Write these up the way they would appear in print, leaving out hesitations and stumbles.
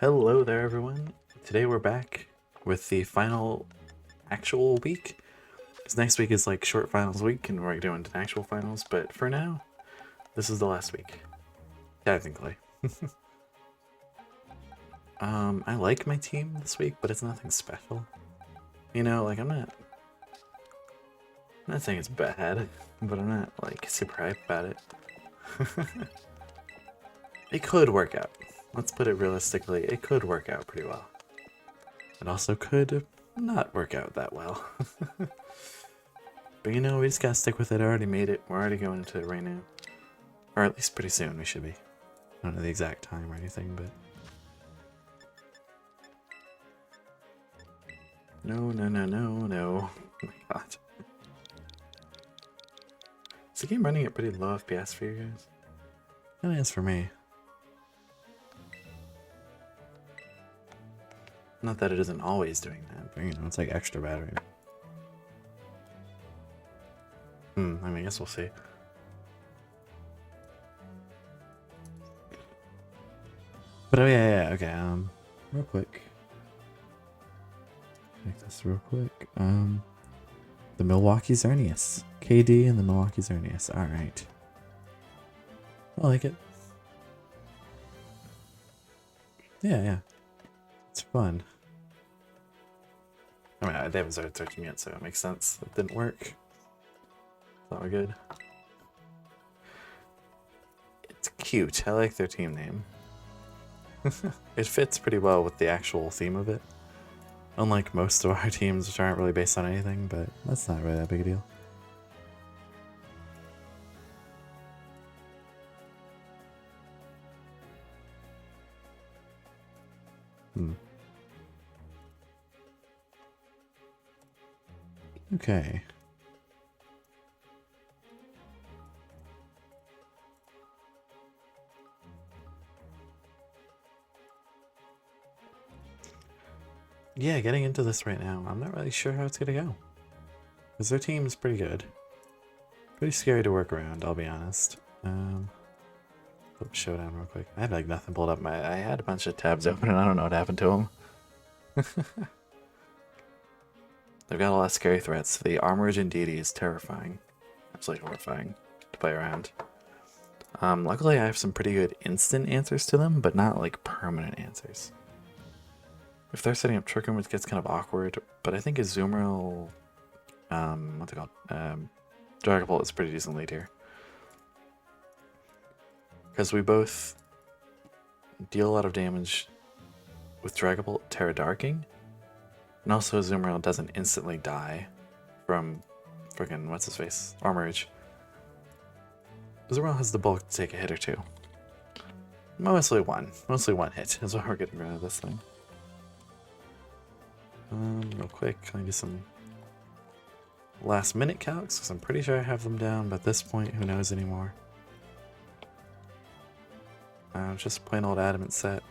Hello there, everyone. Today we're back with the final actual week. Because next week is like short finals week, and we're doing actual finals. But for now, this is the last week, technically. I like my team this week, but it's nothing special. You know, like I'm not saying it's bad, but I'm not like super hyped about it. It could work out. Let's put it realistically, it could work out pretty well. It also could not work out that well. But you know, we just gotta stick with it. I already made it. We're already going into it right now. Or at least pretty soon we should be. I don't know the exact time or anything, but... No. Oh my god. Is the game running at pretty low FPS for you guys? It is for me. Not that it isn't always doing that, but you know, it's like extra battery. I mean, I guess we'll see. But oh yeah, okay, real quick. Make this real quick. The Milwaukee Xerneas. KD and the Milwaukee Xerneas. Alright. I like it. Yeah. It's fun. I mean, they haven't started searching yet, so it makes sense. It didn't work. Thought we're good. It's cute. I like their team name. It fits pretty well with the actual theme of it. Unlike most of our teams, which aren't really based on anything, but that's not really that big a deal. Okay. Yeah, getting into this right now, I'm not really sure how it's gonna go. Because their team is pretty good. Pretty scary to work around, I'll be honest. Flip Showdown real quick. I had like nothing pulled up. I had a bunch of tabs open and I don't know what happened to them. They've got a lot of scary threats. The Armorage Deity is terrifying. Absolutely horrifying to play around. Luckily I have some pretty good instant answers to them, but not like permanent answers. If they're setting up Trick Room, it gets kind of awkward, but I think Azumarill, what's it called? Dragapult is pretty decent lead here. Because we both deal a lot of damage with Dragapult Terra Darking, and also Azumarill doesn't instantly die from friggin' what's his face? Armorage. Azumarill has the bulk to take a hit or two. Mostly one hit is what we're getting rid of this thing. Real quick, can I do some last minute calcs? Because I'm pretty sure I have them down, but at this point, who knows anymore? Just plain old adamant set.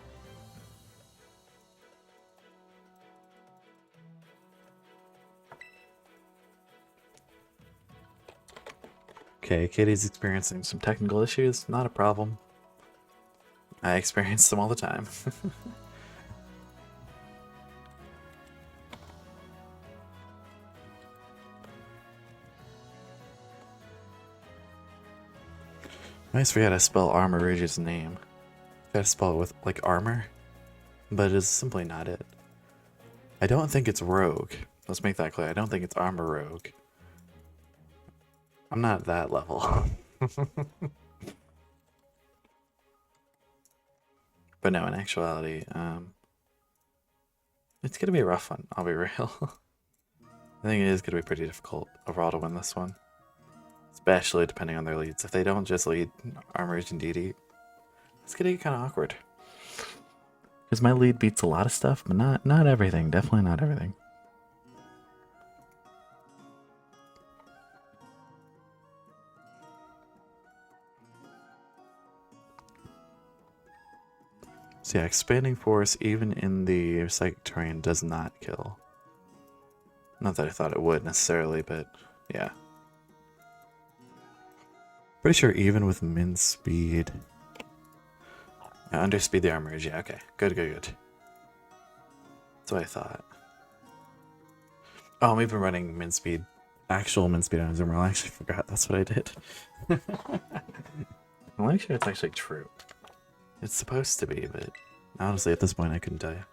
Okay, Katie's experiencing some technical issues, not a problem. I experience them all the time. I always forget how to spell Armorage's name. I gotta spell it with, like, armor, but it is simply not it. I don't think it's Rogue. Let's make that clear. I don't think it's Armor Rogue. I'm not at that level. But no, in actuality, it's gonna be a rough one, I'll be real. I think it is gonna be pretty difficult overall to win this one. Especially depending on their leads. If they don't just lead Armorage and DD, it's gonna get kind of awkward. Because my lead beats a lot of stuff, but not everything. Definitely not everything. So yeah, Expanding Force, even in the Psychic terrain, does not kill. Not that I thought it would necessarily, but yeah. Pretty sure even with min speed, Underspeed the armorage. Yeah, okay. Good, good, good. That's what I thought. Oh, we've been running min speed. Actual min speed on Zoomer. I actually forgot that's what I did. I'm not sure it's actually true. It's supposed to be, but honestly, at this point, I couldn't tell you.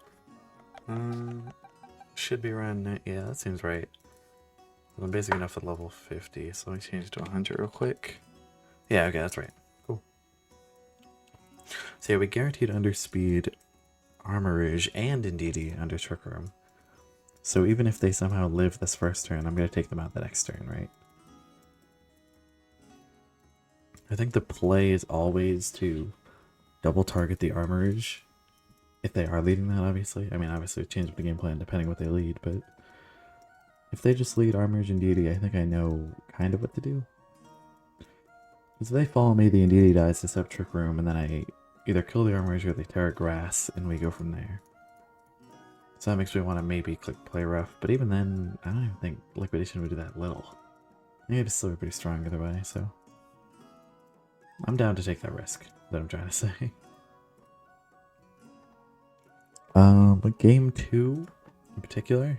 Should be around. Yeah, that seems right. I'm basic enough at level 50, so let me change it to 100 real quick. Yeah, okay, that's right. Cool. So yeah, we guaranteed underspeed Armorage and Indeedee under Trick Room. So even if they somehow live this first turn, I'm going to take them out the next turn, right? I think the play is always to double target the Armorage. If they are leading that, obviously. I mean, obviously change the game plan depending what they lead, but if they just lead Armorage and Indeedee, I think I know kind of what to do. Because if they follow me, the Indeedee dies to set up Trick Room, and then I either kill the Armorage or they Terra Grass, and we go from there. So that makes me want to maybe click Play Rough, but even then, I don't even think Liquidation would do that little. I think it'd still be pretty strong either way, so I'm down to take that risk, that I'm trying to say. But game 2 in particular,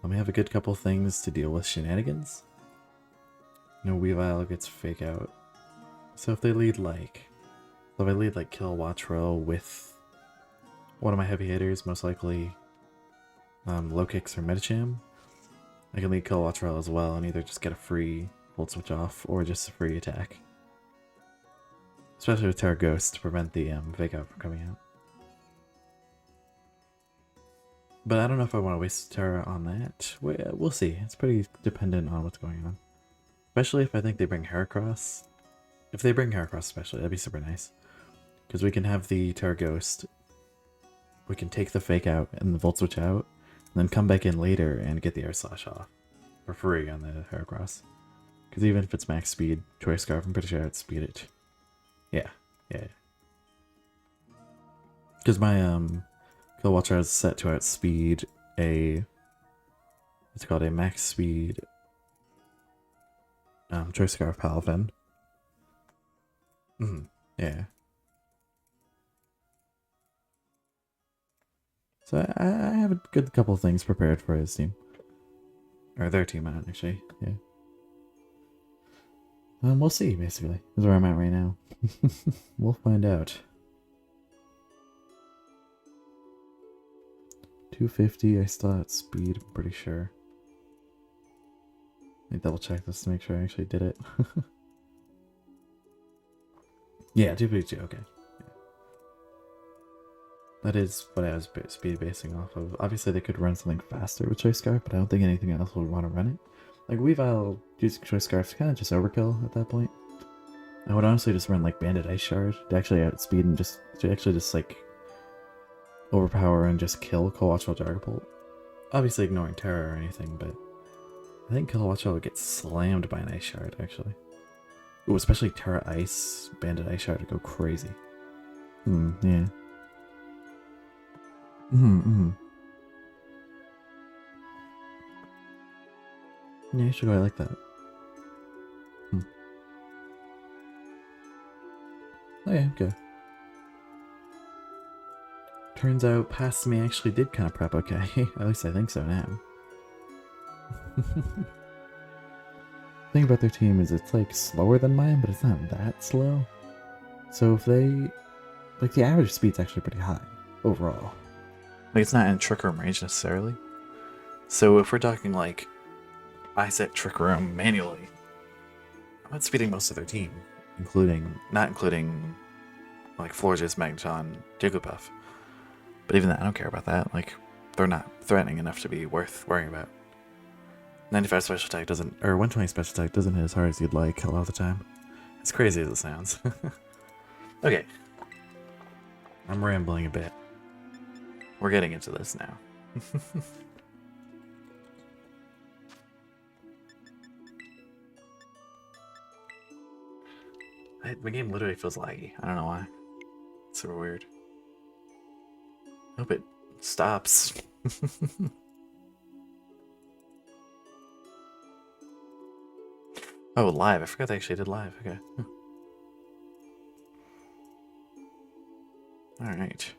let me have a good couple things to deal with shenanigans. No Weavile gets Fake Out. So if they lead like, if I lead like Kill Watch Row with one of my heavy hitters, most likely Low Kicks or Medicham, I can lead Kill Watch Row as well and either just get a free Volt Switch off or just a free attack. Especially with Terra Ghost to prevent the Fake Out from coming out. But I don't know if I want to waste Terra on that. We'll see. It's pretty dependent on what's going on. Especially if I think they bring Heracross. If they bring Heracross especially, that'd be super nice. Because we can have the Terra Ghost. We can take the Fake Out and the Volt Switch out. And then come back in later and get the Air Slash off. For free on the Heracross. Because even if it's max speed, Choice Scarf, I'm pretty sure I'd speed it. Yeah. Because my Kill Watcher is set to outspeed it's called a max speed Choice Scarf Palafin. Yeah. So I have a good couple things prepared for his team. Or their team, actually. Yeah. We'll see, basically. That's where I'm at right now. We'll find out. 250, I still outspeed, I'm pretty sure. Let me double check this to make sure I actually did it. Yeah, 252, okay. Yeah. That is what I was speed basing off of. Obviously they could run something faster with Choice Scarf, but I don't think anything else would want to run it. Like Weavile using Choice Scarf is kind of just overkill at that point. I would honestly just run like Bandit Ice Shard to actually outspeed and just like overpower and just kill Kilowattrel Dragapult. Obviously ignoring Terra or anything, but I think Kilowattrel would get slammed by an Ice Shard actually. Ooh, especially Terra Ice, Bandit Ice Shard would go crazy. Yeah. Yeah, you should go like that. Oh yeah, okay. Turns out past me actually did kind of prep okay. At least I think so now. The thing about their team is it's like slower than mine, but it's not that slow. So if they, like the average speed's actually pretty high overall. Like it's not in Trick Room range necessarily. So if we're talking like I set Trick Room manually, I'm outspeeding most of their team, not including like Florges, Magneton, Jigglypuff. But even that, I don't care about that. Like, they're not threatening enough to be worth worrying about. 95 special attack doesn't, or 120 special attack doesn't hit as hard as you'd like a lot of the time. As crazy as it sounds. Okay. I'm rambling a bit. We're getting into this now. The game literally feels laggy. I don't know why. It's super weird. I hope it stops. Oh, live. I forgot they actually did live. Okay. Alright.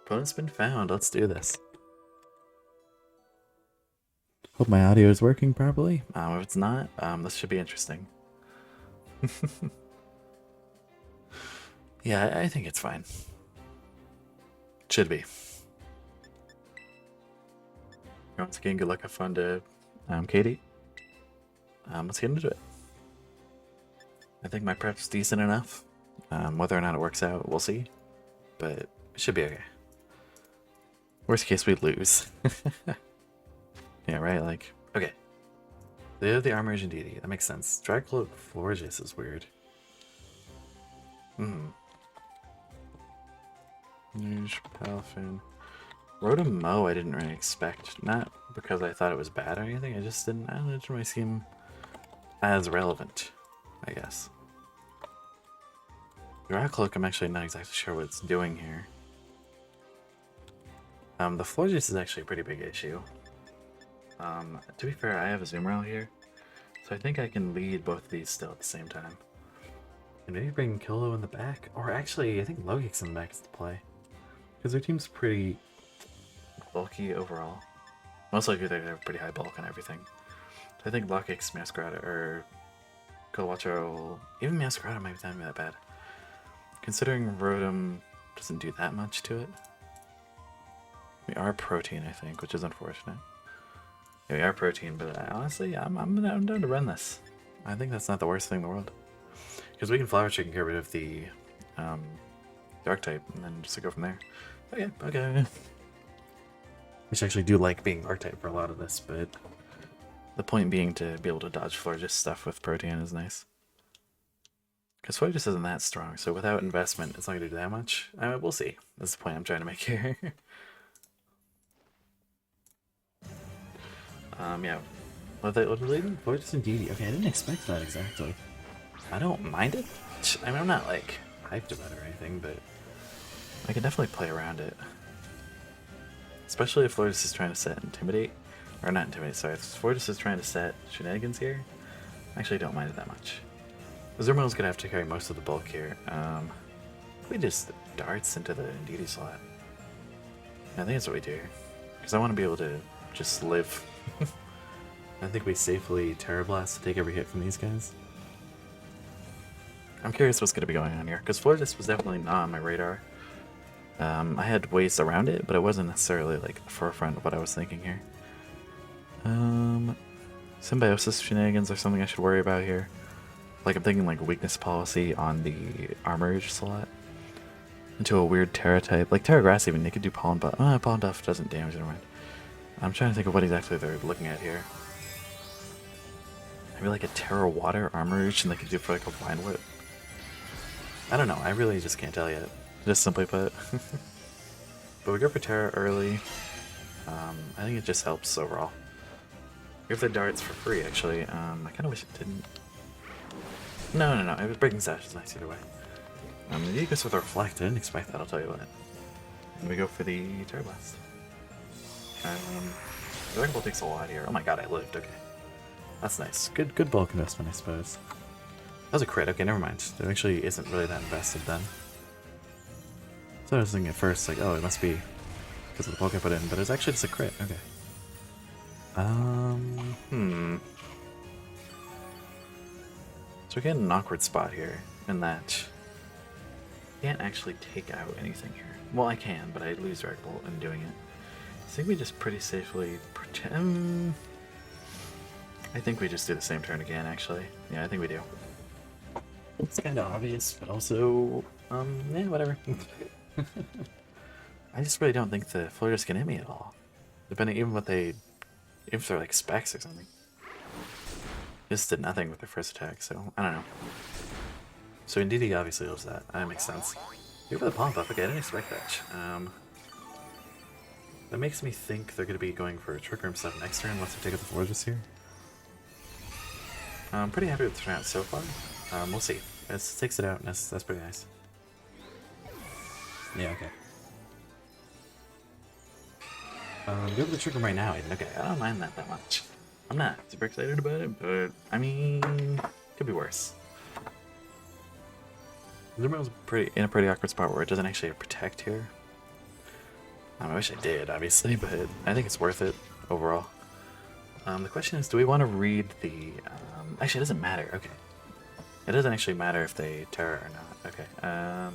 Opponent's been found. Let's do this. Hope my audio is working properly. If it's not, this should be interesting. Yeah, I think it's fine. Should be. Once again, good luck, have fun to Katie. Let's get into it. I think my prep's decent enough. Whether or not it works out, we'll see. But it should be okay. Worst case, we lose. Yeah, right? Like, okay. They have the Armor Agent DD. That makes sense. Dragcloak Florges is weird. Huge Palafin. Rotom Mow I didn't really expect. Not because I thought it was bad or anything. I just didn't really seem as relevant, I guess. Dragcloak, I'm actually not exactly sure what it's doing here. The Florges is actually a pretty big issue. To be fair, I have a zoom rail here, so I think I can lead both of these still at the same time. And maybe bring Kilo in the back, or actually, I think Logic's in the back is the play. Because their team's pretty bulky overall. Most likely they have pretty high bulk and everything. So I think Logic's Masquerada, or Kilowatcho, even Masquerada might not be that bad. Considering Rotom doesn't do that much to it. We are Protein, I think, which is unfortunate. Yeah, we are Protein, but honestly, I'm down to run this. I think that's not the worst thing in the world. Because we can Flower Chicken get rid of the Dark type, and then just go from there. Okay, okay. Which I actually do like being Dark type for a lot of this, but the point being to be able to dodge Florges stuff with Protean is nice. Because Florges isn't that strong, so without investment, it's not going to do that much. We'll see. That's the point I'm trying to make here. Yeah. What are they doing? Florges and DD. Okay, I didn't expect that exactly. I don't mind it. I mean, I'm not, like, hyped about it or anything, but I can definitely play around it. Especially if Florges is trying to set Intimidate. Or not Intimidate, sorry. If Florges is trying to set Shenanigans here, I actually don't mind it that much. Zermo's gonna have to carry most of the bulk here. We just darts into the DD slot. I think that's what we do here. Because I want to be able to just live. I think we safely Terra Blast to take every hit from these guys. I'm curious what's going to be going on here, because Florges was definitely not on my radar. I had ways around it, but it wasn't necessarily like the forefront of what I was thinking here. Symbiosis Shenanigans are something I should worry about here. Like, I'm thinking like weakness policy on the Armorage slot into a weird Terra type. Like Terra Grass even, they could do Pollen Buff. Pollen Buff doesn't damage, never mind. I'm trying to think of what exactly they're looking at here. Maybe like a Terra Water Armorage and they could do for like a Vine Whip. I don't know, I really just can't tell yet. Just simply put. But we go for Terra early. I think it just helps overall. We have the darts for free actually. I kinda wish it didn't. No, it was Breaking Sash is nice either way. He goes with a Reflect, I didn't expect that, I'll tell you what. And we go for the Terra Blast. Dragon Ball takes a lot here. Oh my god, I lived, okay. That's nice. Good bulk investment, I suppose. That was a crit, okay, never mind. There actually isn't really that invested then. So I was thinking at first, like, oh, it must be because of the bulk I put in, but it's actually just a crit, okay. So we get an awkward spot here, in that I can't actually take out anything here. Well, I can, but I lose Dragon Bolt in doing it. I think we just pretty safely pretend. I think we just do the same turn again, actually. Yeah, I think we do. It's kind of obvious, but also, yeah, whatever. I just really don't think the Florges can hit me at all. Depending even what they, if they're like specs or something. Just did nothing with their first attack, so I don't know. So Indeedee obviously loves that. That makes sense. Go for the Pollen Buff. Okay, I didn't expect that. That makes me think they're going to be going for Trick Room stuff next turn once they take out the Florges here. I'm pretty happy with the turnout so far. We'll see. It takes it out, and that's pretty nice. Yeah, okay. Go for the Trick Room right now, even. Okay, I don't mind that much. I'm not super excited about it, but, I mean, could be worse. Xerneas in a pretty awkward spot where it doesn't actually have protect here. I wish I did, obviously, but I think it's worth it overall. The question is, do we want to read the... actually, it doesn't matter. Okay. It doesn't actually matter if they Terra or not. Okay. I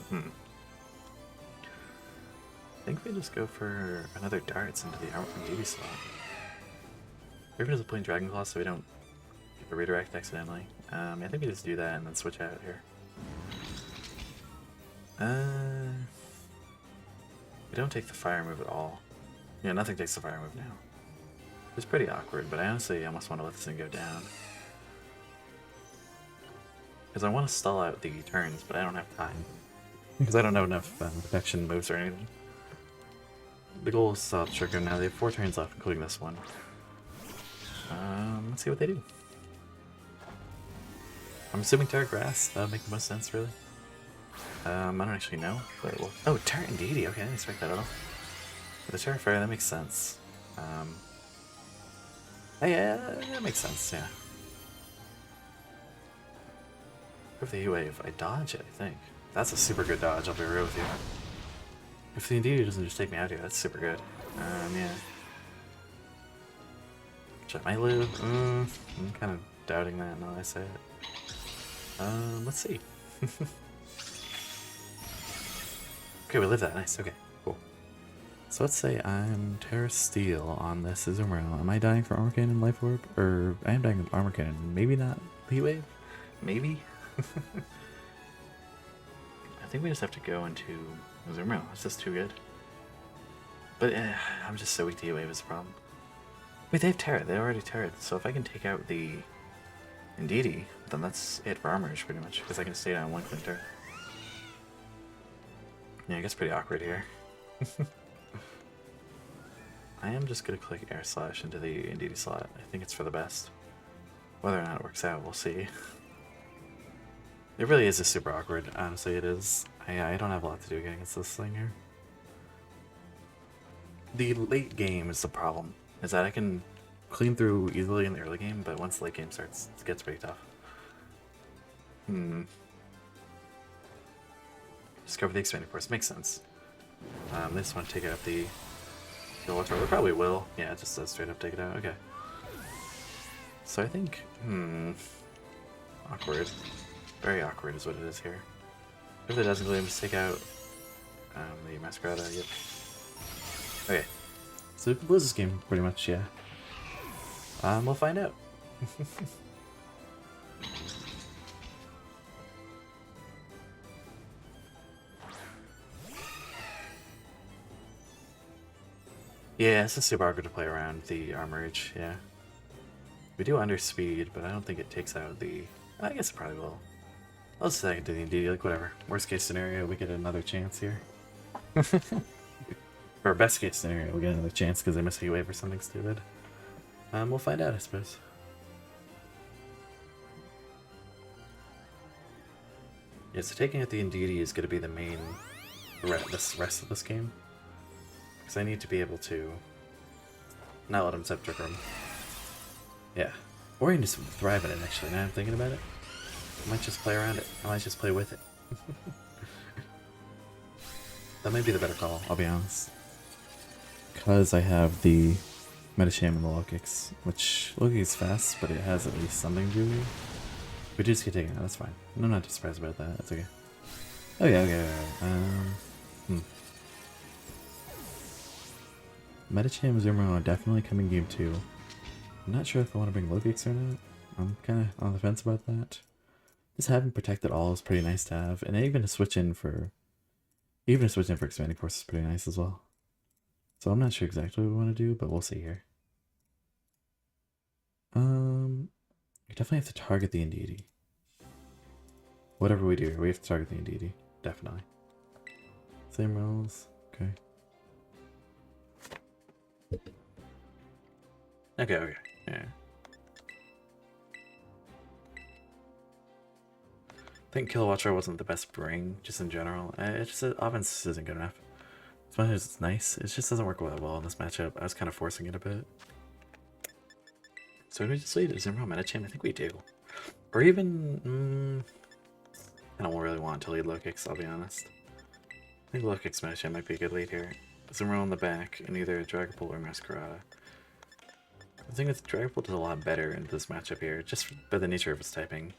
think we just go for another darts into the armor from DB slot. Maybe just playing Dragon Claw so we don't get a redirect accidentally. I think we just do that and then switch out here. We don't take the fire move at all. Yeah, nothing takes the fire move now. It's pretty awkward, but I honestly almost want to let this thing go down. Because I want to stall out the turns, but I don't have time. Because I don't have enough protection moves or anything. The goal is to stop Trigger now. They have 4 turns left, including this one. Let's see what they do. I'm assuming Terra Grass. That would make the most sense, really. I don't actually know, but we'll... Oh, Terra and Deity. Okay, I didn't expect that at all. With the Terra Fire, that makes sense. Yeah, that makes sense, yeah. With the E-Wave, I dodge it, I think. That's a super good dodge, I'll be real with you. If the Indeed doesn't just take me out here, that's super good. Yeah. Which I might live. I'm kind of doubting that now that I say it. Let's see. Okay, we live that. Nice. Okay, cool. So let's say I'm Terra Steel on this Xerneas. Am I dying for Armor Cannon, Life Orb? Or I am dying for Armor Cannon. Maybe not Heat Wave? Maybe? I think we just have to go into Xerneas. It's just too good. But I'm just so weak to Heat Wave is the problem. Wait, they have Terra. They already Terra'd. So if I can take out the Indeedee, then that's it for Armorage pretty much. Because I can stay down 1 click Terra. Yeah, it gets pretty awkward here. I am just going to click Air Slash into the Indeedee slot. I think it's for the best. Whether or not it works out, we'll see. It really is just super awkward. Honestly, it is. I don't have a lot to do against this thing here. The late game is the problem. Is that I can clean through easily in the early game, but once the late game starts, it gets pretty tough. Discover the expanding force. Makes sense. They just want to take out the Water. They probably will. Yeah, it just says straight up take it out. Okay. So I think... Awkward. Very awkward is what it is here. If it doesn't really just take out the Masquerada, yep. Okay. So we can lose this game pretty much, yeah. We'll find out. Yeah, it's a super awkward to play around the Armorage, yeah. We do underspeed, but I don't think it takes out the... I guess it probably will. I'll just take it to the Indeedee, like whatever. Worst case scenario, we get another chance here. Or best case scenario, we get another chance because they miss Heat Wave or something stupid. We'll find out, I suppose. Yeah, so taking out the Indeedee is going to be the main rest of this game. Because I need to be able to not let him Scepter him. Yeah. Or you can just thrive in it, actually. Now I'm thinking about it. I might just play around it. I might just play with it. That might be the better call, I'll be honest. Because I have the Metacham and the Low-Kicks, which Low-Kick is fast, but it has at least something to do. We just get taken out, that's fine. I'm not too surprised about that, that's okay. Okay. Metacham and Xerneas are definitely coming game 2. I'm not sure if I want to bring Low-Kicks or not. I'm kind of on the fence about that. Just having Protect at all is pretty nice to have, and even to switch in for Expanding Force is pretty nice as well. So I'm not sure exactly what we want to do, but we'll see here. You definitely have to target the Indeedee. Whatever we do, we have to target the Indeedee. Definitely. Same rules. Okay. Okay. Yeah. I think Kilowatcher wasn't the best bring, just in general. It's just the offense isn't good enough. As much as it's nice, it just doesn't work well in this matchup. I was kind of forcing it a bit. So do we just lead Xerneas Metacham? I think we do. Or even... I don't really want to lead low kicks, I'll be honest. I think low kick smash might be a good lead here. Zimmerl in the back in either Dragapult or Masquerada. I think that Dragapult does a lot better in this matchup here, just by the nature of its typing.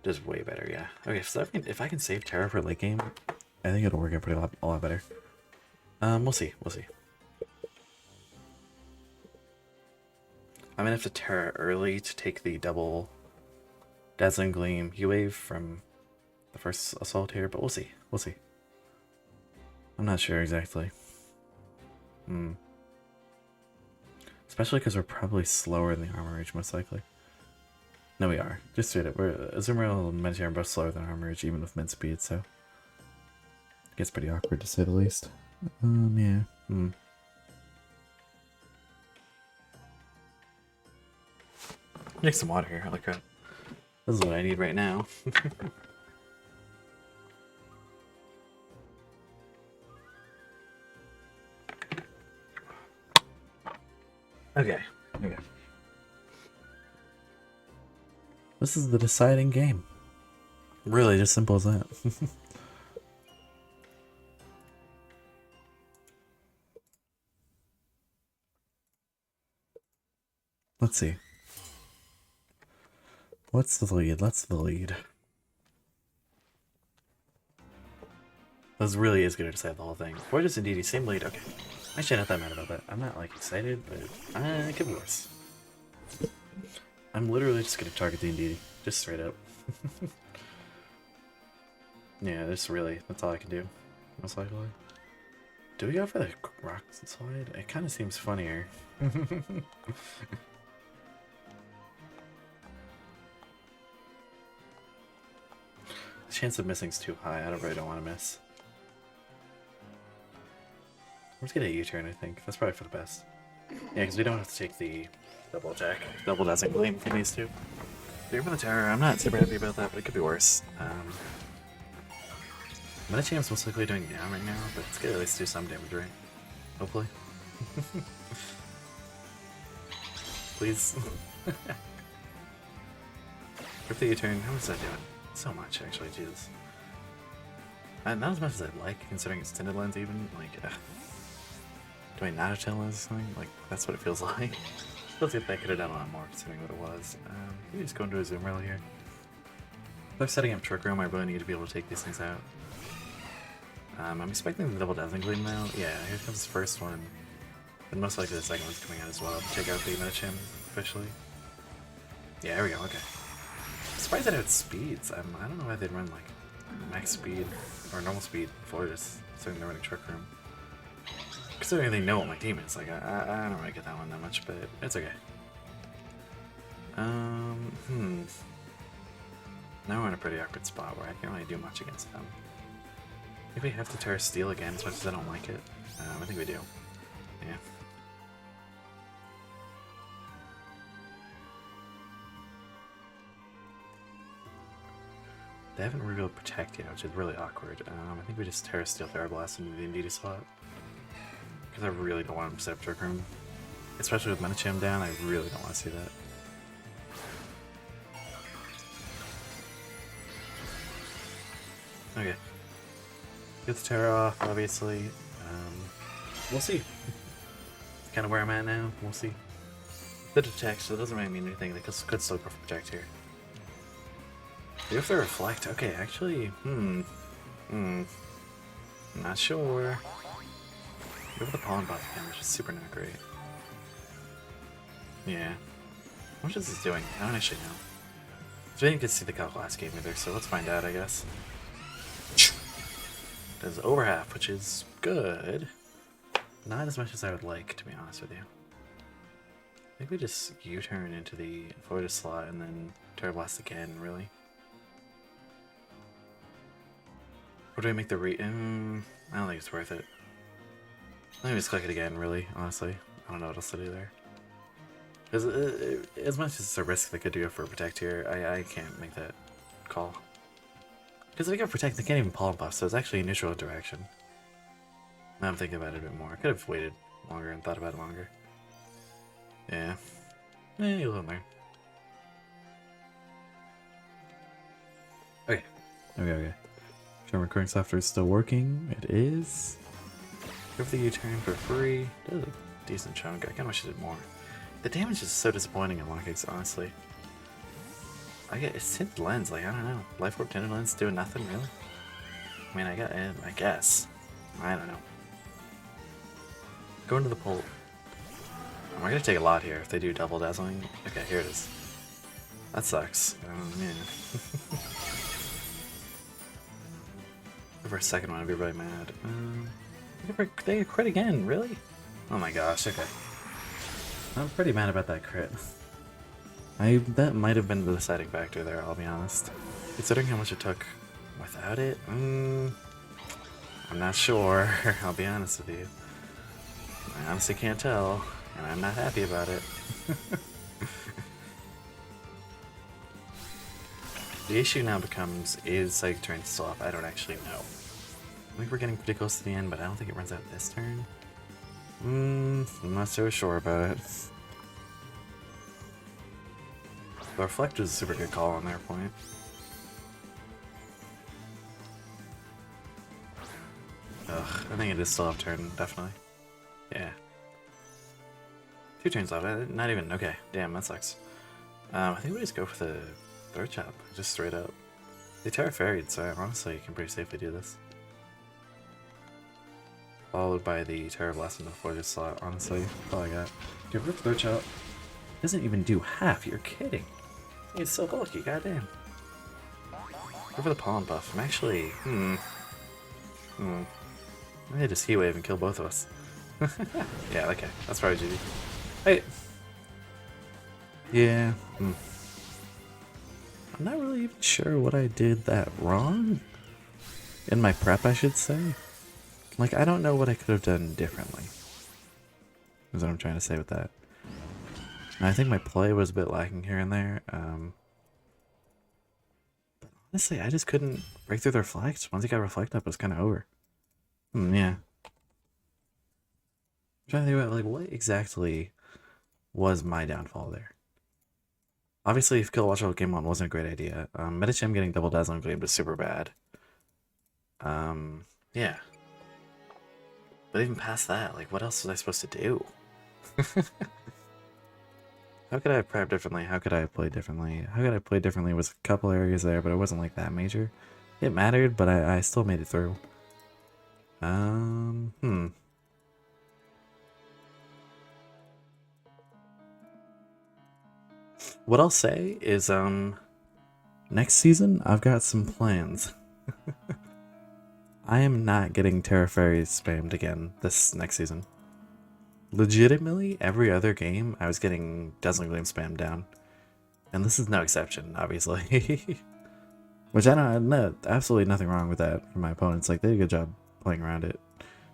Does way better, yeah. Okay, so if I can save Terra for late game, I think it'll work out a lot better. We'll see, we'll see. I'm gonna have to Terra early to take the double Dazzling Gleam U-Wave from the first assault here, but we'll see, we'll see. I'm not sure exactly. Especially because we're probably slower in the Armor Rage, most likely. No, we are. Just straight up. Azumarill and Medicham are both slower than Armor Rage, even with mid speed, so... It gets pretty awkward, to say the least. Yeah. Make some water here, holy crap. This is what I need right now. Okay. This is the deciding game. Really, just simple as that. Let's see. What's the lead? Let's the lead. This really is going to decide the whole thing. Fortress and DD, same lead. Okay. Actually, not that mad about that. I'm not, like, excited, but it could be worse. I'm literally just going to target the DD. Just straight up. Yeah, that's all I can do. Most likely. Do we go for the rock slide? It kind of seems funnier. The chance of missing is too high. I really don't want to miss. Let's get a U-turn, I think. That's probably for the best. Yeah, because we don't have to take the double attack. Double Dazzling Gleam if we need to. Here for the Terror. I'm not super happy about that, but it could be worse. Medicham's most likely doing down right now, but it's good to at least do some damage, right? Hopefully. Please. With the U-turn, how much is that doing? So much, actually, Jesus. Not as much as I'd like, considering it's tinted lens even. Like, do I not have tinted lens or something? Like, that's what it feels like. Feels like that could have done a lot more, considering what it was. Maybe just go into a zoom rail here. If I'm setting up Trick Room, I really need to be able to take these things out. I'm expecting the double Dazzling Gleam now. Yeah, here comes the first one. And most likely the second one's coming out as well to take out the Medicham officially. Yeah, there we go, okay. I'm surprised that it had speeds. I don't know why they'd run like max speed or normal speed before just starting to run a Trick Room. Considering they know what my team is, like I don't really get that one that much, but it's okay. Now we're in a pretty awkward spot where I can't really do much against them. I think we have to Terra Steel again as much as I don't like it. I think we do. Yeah. They haven't revealed Protect yet, which is really awkward. I think we just Terra Steel Therablast into the Indeedee slot. Because I really don't want him to set up Trick Room. Especially with Medicham down, I really don't want to see that. Okay. Get the Terra off, obviously. We'll see. Kind of where I'm at now. We'll see. The Detect, so it doesn't really mean anything. They could still go for Protect here. They have to Reflect. Okay, actually, not sure. Go for the Pollen Buff again, which is super not great. Yeah. How much is this doing? I don't actually know. I didn't get to see the Calc last game either, so let's find out, I guess. Does over half, which is good. Not as much as I would like, to be honest with you. I think we just U-turn into the Voidus slot and then Terra Blast again, really. Or do I make the I don't think it's worth it. Let me just click it again, really, honestly. I don't know what else to do there. Because as much as it's a risk they could do for Protect here, I can't make that call. Because if they go Protect, they can't even Pollen Buff, so it's actually a neutral interaction. Now I'm thinking about it a bit more. I could have waited longer and thought about it longer. Yeah. You'll learn there. Okay. Okay. Sure, recording software is still working. It is. Give the U-turn for free. That is a decent chunk. I kinda wish I did more. The damage is so disappointing in Lockix, honestly. It's tinted lens, like, I don't know. Life Orb tinted lens doing nothing, really? I mean, I guess. I don't know. Go into the poll. I'm gonna take a lot here if they do double dazzling. Okay, here it is. That sucks. Yeah. For a second one, I'd be really mad. They crit again, really? Oh my gosh, okay. I'm pretty mad about that crit. That might have been the deciding factor there, I'll be honest. Considering how much it took without it, I'm not sure, I'll be honest with you. I honestly can't tell, and I'm not happy about it. The issue now becomes, is Psychic Turn still up? I don't actually know. I think we're getting pretty close to the end, but I don't think it runs out this turn. I'm not so sure about it. The Reflect was a super good call on their point. Ugh, I think it is still up turn, definitely. Yeah. 2 turns left, not even, okay, damn, that sucks. I think we just go for the third chop, just straight up. They Terra Fairy'd, so honestly you can pretty safely do this. Followed by the Terra Blast in the Forge slot, honestly, that's all I got. Give her third chop. Doesn't even do half, you're kidding. It's so bulky, goddamn. Go for the Pollen Buff. I'm actually, I need to Heat Wave and kill both of us. Yeah, okay, that's probably GG. Hey! Yeah, I'm not really even sure what I did that wrong. In my prep, I should say. Like, I don't know what I could have done differently. Is what I'm trying to say with that. And I think my play was a bit lacking here and there. But honestly, I just couldn't break through the reflect. Once he got reflect up, it was kind of over. Yeah. I'm trying to think about, like, what exactly was my downfall there. Obviously, if Kill Watch Out Game 1 wasn't a great idea. Medicham getting double dazzling gleam was super bad. Yeah. But even past that, like, what else was I supposed to do? How could I have prepped differently? How could I have played differently? How could I play differently? Was a couple areas there, but it wasn't like that major. It mattered, but I still made it through. What I'll say is, next season, I've got some plans. I am not getting Terra Fairy spammed again this next season. Legitimately, every other game, I was getting Dazzling Gleam spammed down. And this is no exception, obviously. Which I don't know, absolutely nothing wrong with that from my opponents. Like, they did a good job playing around it.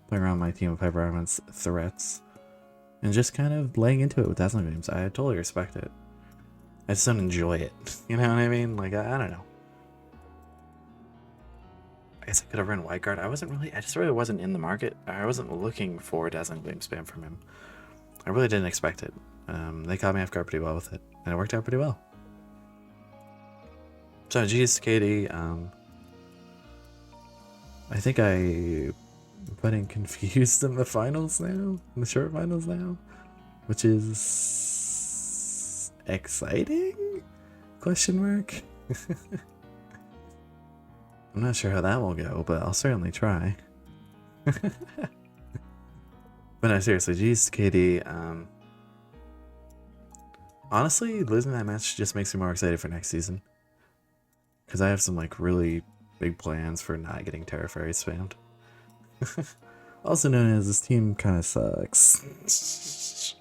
Playing around my team of Hyper Elements threats. And just kind of laying into it with Dazzling Gleams. I totally respect it. I just don't enjoy it. You know what I mean? Like, I don't know. I guess I could have run White Guard. I just really wasn't in the market. I wasn't looking for Dazzling Gleam spam from him. I really didn't expect it. They caught me off guard pretty well with it. And it worked out pretty well. So, geez, Katie, I think I'm getting confused in the finals now. In the short finals now. Which is exciting? Question mark? I'm not sure how that will go, but I'll certainly try. But no, seriously, geez, Katie, honestly, losing that match just makes me more excited for next season. Because I have some, like, really big plans for not getting Terra Fairy spammed. Also known as this team kind of sucks.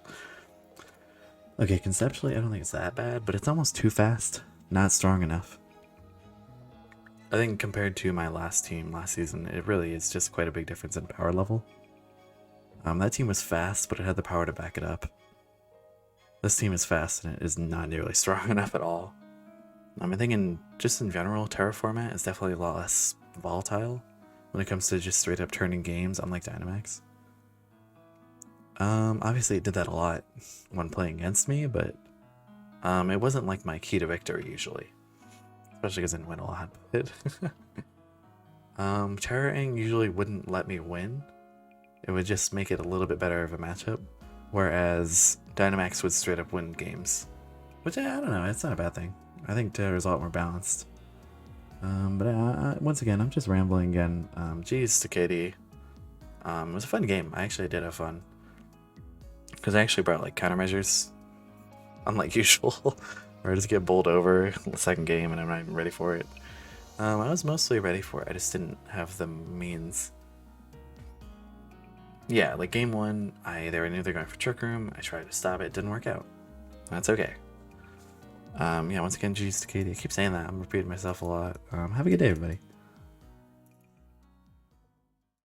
Okay, conceptually, I don't think it's that bad, but it's almost too fast. Not strong enough. I think compared to my last team last season, it really is just quite a big difference in power level. That team was fast, but it had the power to back it up. This team is fast, and it is not nearly strong enough at all. I'm thinking, just in general, Terra format is definitely a lot less volatile when it comes to just straight up turning games, unlike Dynamax. Obviously it did that a lot when playing against me, but it wasn't like my key to victory usually. especially because I didn't win a lot. But Terroring usually wouldn't let me win. It would just make it a little bit better of a matchup, whereas Dynamax would straight up win games, which I don't know. It's not a bad thing. I think Terror is a lot more balanced. But once again, I'm just rambling again. Geez to Katie. It was a fun game. I actually did have fun because I actually brought like countermeasures, unlike usual, where I just get bowled over the second game and I'm not even ready for it. I was mostly ready for it. I just didn't have the means. Yeah, like game one, they knew they're going for Trick Room. I tried to stop it. Didn't work out. That's okay. Yeah, once again, geez to Katie. I keep saying that. I'm repeating myself a lot. Have a good day, everybody.